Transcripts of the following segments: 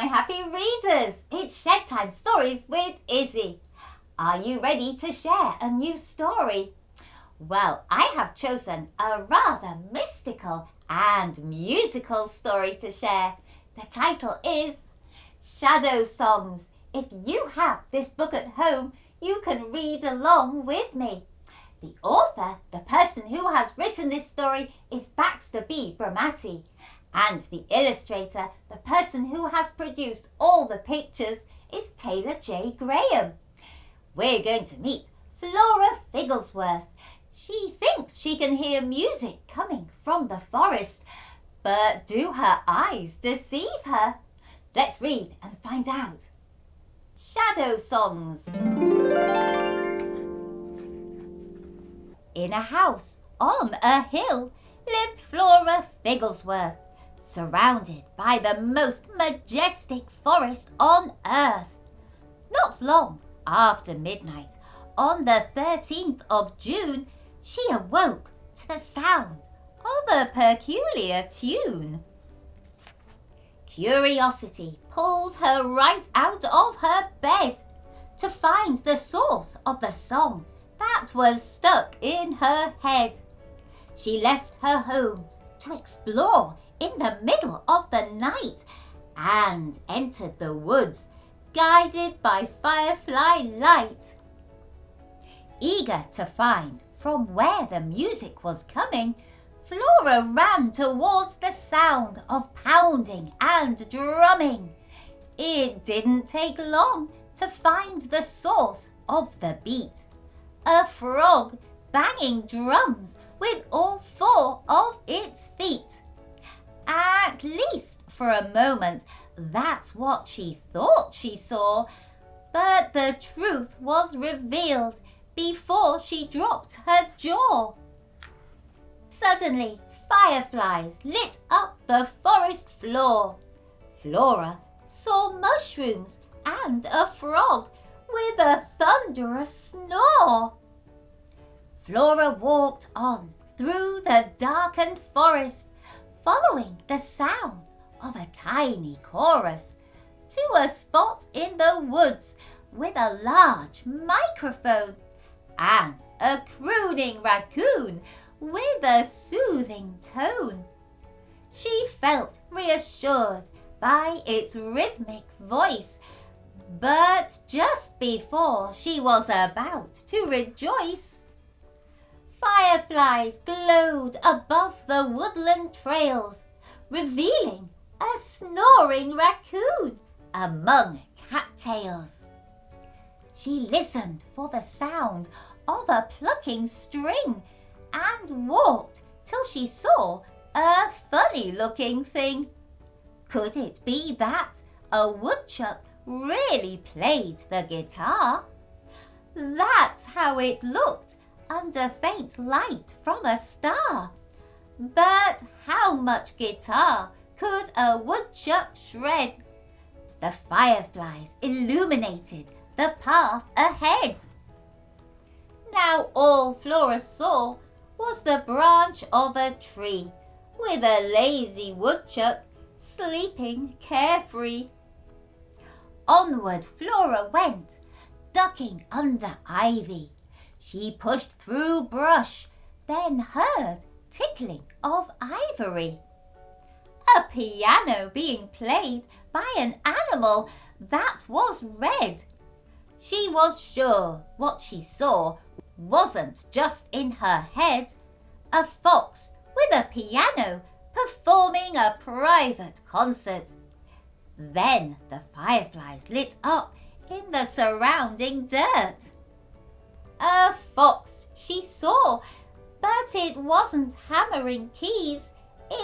my happy readers! It's Shed Time Stories with Issy. Are you ready to share a new story? Well, I have chosen a rather mystical and musical story to share. The title is Shadow Songs. If you have this book at home, you can read along with me. The author, the person who has written this story, is Baxter B. Bramati. And the illustrator, the person who has produced all the pictures, is Taylor J. Graham. We're going to meet Flora Figglesworth. She thinks she can hear music coming from the forest, but do her eyes deceive her? Let's read and find out. Shadow Songs. In a house on a hill lived Flora Figglesworth, surrounded by the most majestic forest on earth. Not long after midnight, on the 13th of June, she awoke to the sound of a peculiar tune. Curiosity pulled her right out of her bed to find the source of the song that was stuck in her head. She left her home to explore in the middle of the night and entered the woods, guided by firefly light. Eager to find from where the music was coming, Flora ran towards the sound of pounding and drumming. It didn't take long to find the source of the beat. A frog banging drums with all four of its feet. At least for a moment, that's what she thought she saw, but the truth was revealed before she dropped her jaw. Suddenly, fireflies lit up the forest floor. Flora saw mushrooms and a frog with a thunderous snore. Flora walked on through the darkened forest, following the sound of a tiny chorus, to a spot in the woods with a large microphone and a crooning raccoon with a soothing tone. She felt reassured by its rhythmic voice, but just before she was about to rejoice, fireflies glowed above the woodland trails, revealing a snoring raccoon among cattails. She listened for the sound of a plucking string and walked till she saw a funny-looking thing. Could it be that a woodchuck really played the guitar? That's how it looked under faint light from a star. But how much guitar could a woodchuck shred? The fireflies illuminated the path ahead. Now all Flora saw was the branch of a tree with a lazy woodchuck sleeping carefree. Onward Flora went, ducking under ivy. She pushed through brush, then heard tickling of ivory. A piano being played by an animal that was red. She was sure what she saw wasn't just in her head. A fox with a piano performing a private concert. Then the fireflies lit up in the surrounding dirt. A fox she saw, but it wasn't hammering keys.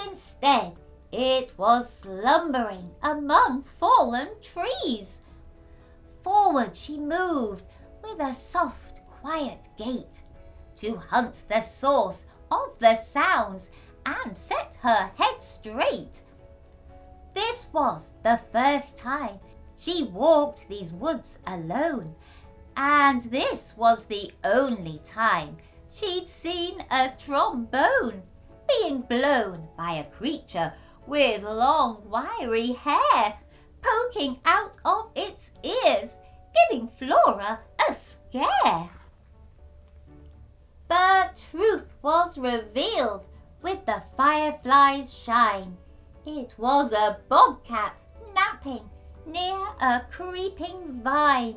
Instead, it was slumbering among fallen trees. Forward she moved with a soft, quiet gait to hunt the source of the sounds and set her head straight. This was the first time she walked these woods alone, and this was the only time she'd seen a trombone being blown by a creature with long wiry hair poking out of its ears, giving Flora a scare. But truth was revealed with the firefly's shine. It was a bobcat napping near a creeping vine.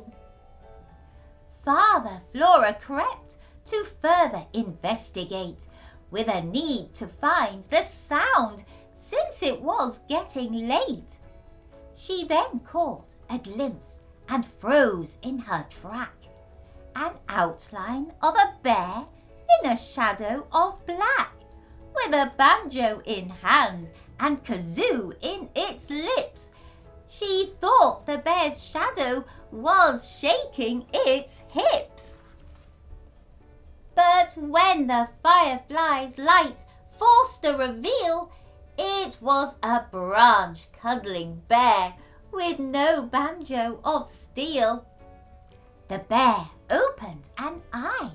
Farther Flora crept to further investigate, with a need to find the sound since it was getting late. She then caught a glimpse and froze in her track, an outline of a bear in a shadow of black, with a banjo in hand and kazoo in its lips. She thought the bear's shadow was shaking its hips. But when the firefly's light forced a reveal, it was a branch-cuddling bear with no banjo of steel. The bear opened an eye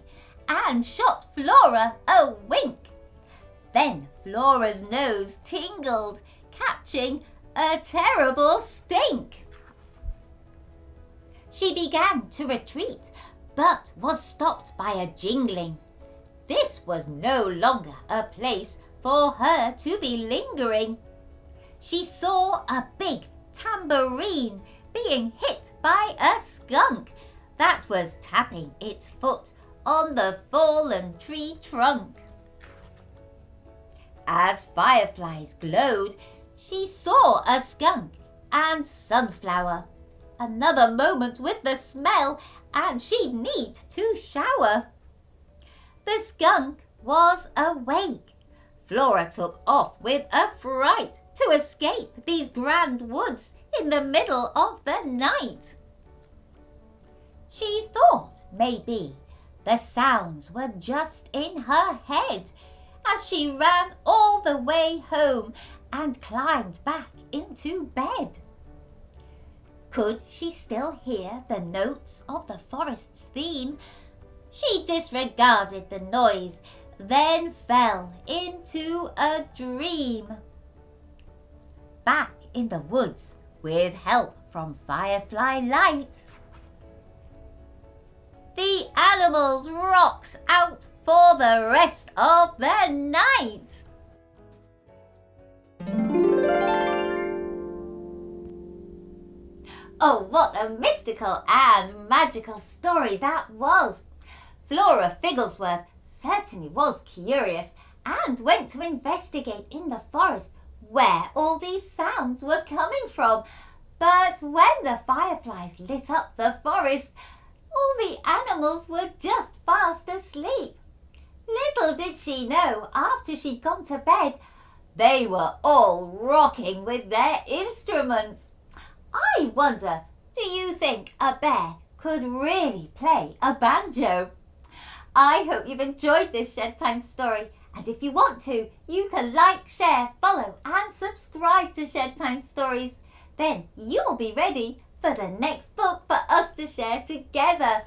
and shot Flora a wink. Then Flora's nose tingled, catching a terrible stink. She began to retreat, but was stopped by a jingling. This was no longer a place for her to be lingering. She saw a big tambourine being hit by a skunk that was tapping its foot on the fallen tree trunk. As fireflies glowed, she saw a skunk and sunflower. Another moment with the smell and she'd need to shower. The skunk was awake. Flora took off with a fright to escape these grand woods in the middle of the night. She thought maybe the sounds were just in her head as she ran all the way home and climbed back into bed. Could she still hear the notes of the forest's theme? She disregarded the noise, then fell into a dream. Back in the woods, with help from firefly light, the animals rocked out for the rest of the night. Oh, what a mystical and magical story that was! Flora Figglesworth certainly was curious and went to investigate in the forest where all these sounds were coming from. But when the fireflies lit up the forest, all the animals were just fast asleep. Little did she know, after she'd gone to bed, they were all rocking with their instruments. I wonder, do you think a bear could really play a banjo? I hope you've enjoyed this Shed Time story, and if you want to, you can like, share, follow and subscribe to Shed Time Stories. Then you'll be ready for the next book for us to share together.